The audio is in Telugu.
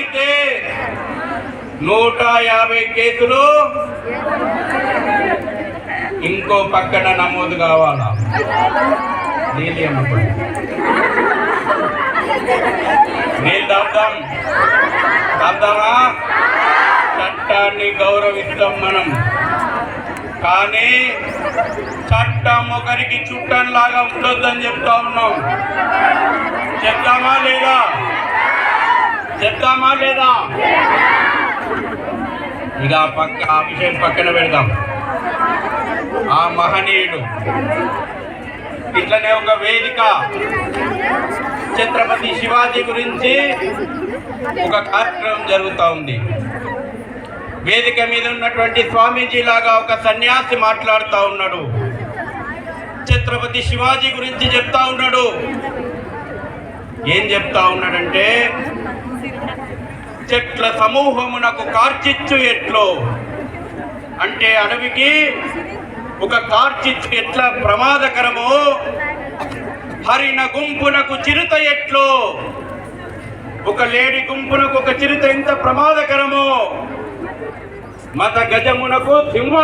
అయితే 150 కేసులు ఇంకో పక్కన నమోదు కావాలా? నీళ్ళు దాద్దామా? చట్టాన్ని గౌరవిస్తాం మనం, కానీ చట్టం ఒకరికి చుట్టంలాగా ఉండొద్దని చెప్తా ఉన్నాం. చెప్తామా లేదా? ఇక ఆ విషయం పక్కన పెడదాం. ఆ మహనీయుడు ఇట్లనే ఒక వేదిక ఛత్రపతి శివాజీ గురించి ఒక కార్యక్రమం జరుగుతూ ఉంది. వేదిక మీద ఉన్నటువంటి స్వామీజీ లాగా ఒక సన్యాసి మాట్లాడుతూ ఉన్నాడు. ఛత్రపతి శివాజీ గురించి చెప్తా ఉన్నాడు. ఏం చెప్తా ఉన్నాడంటే, చెట్ల సమూహమునకు కార్చిచ్చు ఎట్లో, అంటే అడవికి ఒక కార్చిచ్చు ఎట్లా ప్రమాదకరమో, హరిణ గుంపునకు చిరుత ఎట్లో, ఒక లేడి గుంపునకు ఒక చిరుత ఎంత ప్రమాదకరమో, మత గజమునకు సింహ